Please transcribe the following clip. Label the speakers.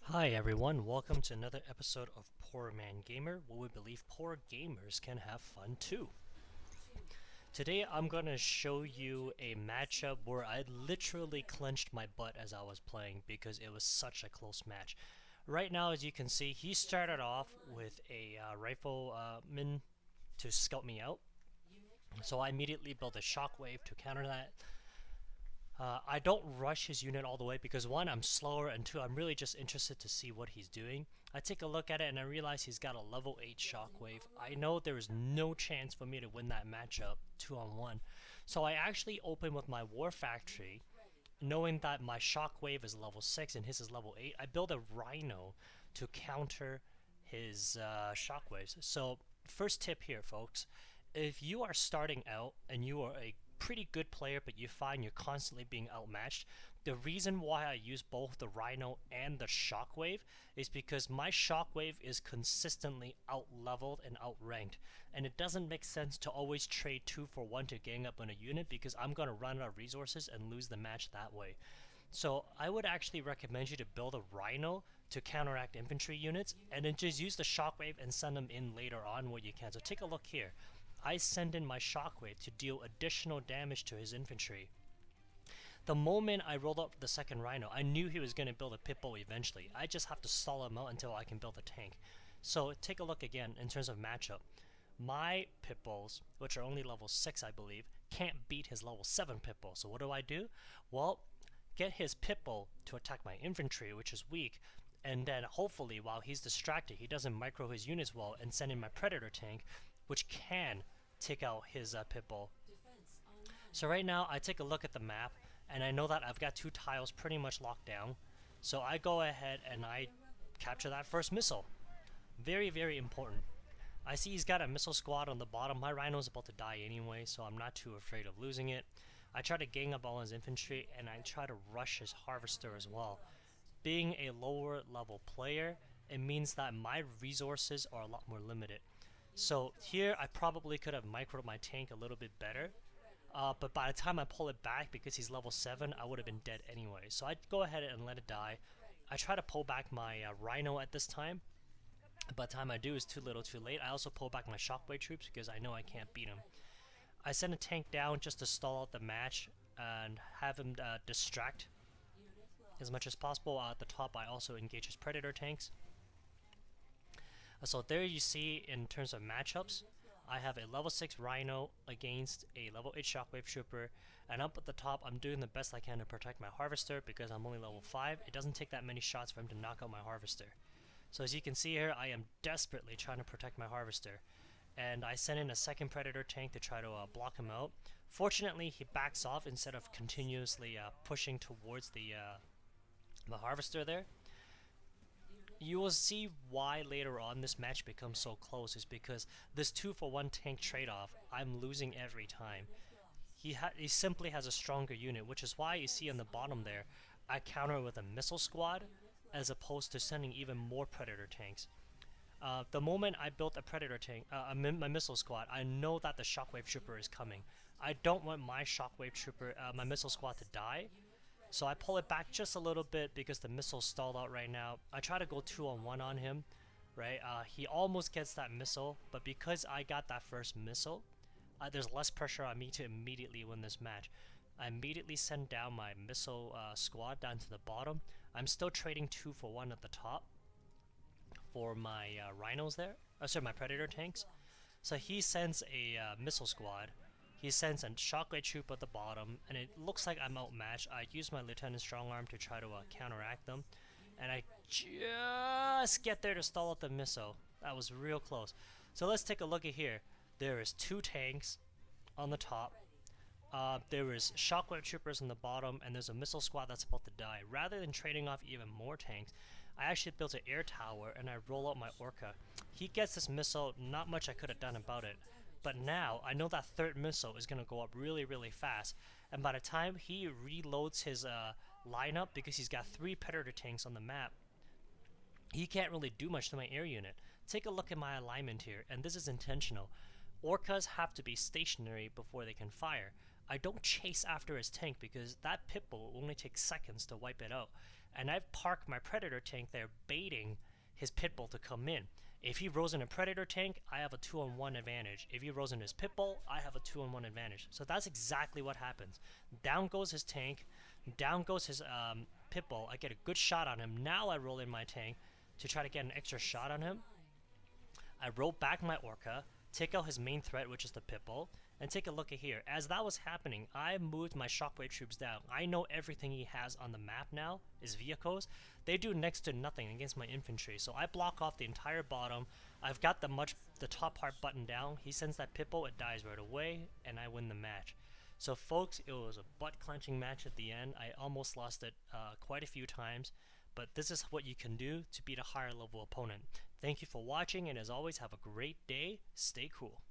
Speaker 1: Hi everyone, welcome to another episode of Poor Man Gamer, where we believe poor gamers can have fun too. Today I'm going to show you a matchup where I literally clenched my butt as I was playing because it was such a close match. Right now, as you can see, he started off with a rifleman to scout me out, so I immediately built a Shockwave to counter that. I don't rush his unit all the way because one, I'm slower, and two, I'm really just interested to see what he's doing. I take a look at it and I realize he's got a level 8 Shockwave. I know there is no chance for me to win that matchup 2-on-1. So I actually open with my War Factory, knowing that my Shockwave is level 6 and his is level 8. I build a Rhino to counter his Shockwaves. So first tip here, folks. If you are starting out and you are a pretty good player, but you find you're constantly being outmatched, the reason why I use both the Rhino and the Shockwave is because my Shockwave is consistently out-leveled and outranked, and it doesn't make sense to always trade 2 for 1 to gang up on a unit because I'm going to run out of resources and lose the match that way. So I would actually recommend you to build a Rhino to counteract infantry units, and then just use the Shockwave and send them in later on where you can. So take a look here. I send in my Shockwave to deal additional damage to his infantry. The moment I rolled up the second Rhino, I knew he was going to build a Pitbull eventually. I just have to stall him out until I can build a tank. So take a look again in terms of matchup. My Pitbulls, which are only level 6 I believe, can't beat his level 7 Pitbull. So what do? Well, get his Pitbull to attack my infantry, which is weak, and then hopefully while he's distracted he doesn't micro his units well and send in my Predator tank, which can take out his Pitbull. So right now I take a look at the map and I know that I've got 2 tiles pretty much locked down. So I go ahead and I capture that first missile. Very, very important. I see he's got a missile squad on the bottom. My Rhino's about to die anyway, so I'm not too afraid of losing it. I try to gang up all his infantry and I try to rush his harvester as well. Being a lower level player, it means that my resources are a lot more limited. So here I probably could have microed my tank a little bit better, but by the time I pull it back, because he's level 7, I would have been dead anyway. So I'd go ahead and let it die. I try to pull back my Rhino at this time. By the time I do, it's too little too late. I also pull back my Shockwave troops because I know I can't beat him. I send a tank down just to stall out the match and have him distract as much as possible. At the top I also engage his Predator tanks. So there you see in terms of matchups, I have a level 6 Rhino against a level 8 Shockwave Trooper, and up at the top I'm doing the best I can to protect my Harvester because I'm only level 5. It doesn't take that many shots for him to knock out my Harvester. So as you can see here, I am desperately trying to protect my Harvester, and I send in a second Predator tank to try to block him out. Fortunately, he backs off instead of continuously pushing towards the Harvester there. You will see why later on this match becomes so close is because this 2 for 1 tank trade-off, I'm losing every time. He simply has a stronger unit, which is why you see on the bottom there, I counter with a missile squad as opposed to sending even more Predator tanks. The moment I built a Predator tank, my missile squad, I know that the Shockwave Trooper is coming. I don't want my Shockwave Trooper, my missile squad to die, so I pull it back just a little bit because the missile's stalled out right now. I try to go 2-on-1 on him, right? He almost gets that missile, but because I got that first missile, there's less pressure on me to immediately win this match. I immediately send down my missile squad down to the bottom. I'm still trading 2 for 1 at the top for my Rhinos there. Sorry, my Predator tanks. So he sends a missile squad. He sends a Shockwave troop at the bottom, and it looks like I'm outmatched. I use my Lieutenant Strongarm to try to counteract them, and I just get there to stall out the missile. That was real close. So let's take a look at here. There is 2 tanks on the top. There is Shockwave troopers on the bottom, and there's a missile squad that's about to die. Rather than trading off even more tanks, I actually built an air tower and I roll out my Orca. He gets this missile, not much I could have done about it. But now, I know that third missile is going to go up really, really fast. And by the time he reloads his lineup, because he's got 3 Predator tanks on the map, he can't really do much to my air unit. Take a look at my alignment here, and this is intentional. Orcas have to be stationary before they can fire. I don't chase after his tank because that Pitbull will only take seconds to wipe it out. and I've parked my Predator tank there baiting his Pitbull to come in. If he rolls in a Predator tank, I have a 2-on-1 advantage. If he rolls in his Pitbull, I have a 2-on-1 advantage. So that's exactly what happens. Down goes his tank, down goes his Pitbull. I get a good shot on him. Now I roll in my tank to try to get an extra shot on him. I roll back my Orca, take out his main threat, which is the Pitbull, and take a look at here. As that was happening, I moved my Shockwave troops down. I know everything he has on the map now, his vehicles. They do next to nothing against my infantry, so I block off the entire bottom. I've got the top part buttoned down. He sends that Pitbull, it dies right away, and I win the match. So folks, it was a butt-clenching match at the end. I almost lost it quite a few times, but this is what you can do to beat a higher level opponent. Thank you for watching, and as always, have a great day. Stay cool.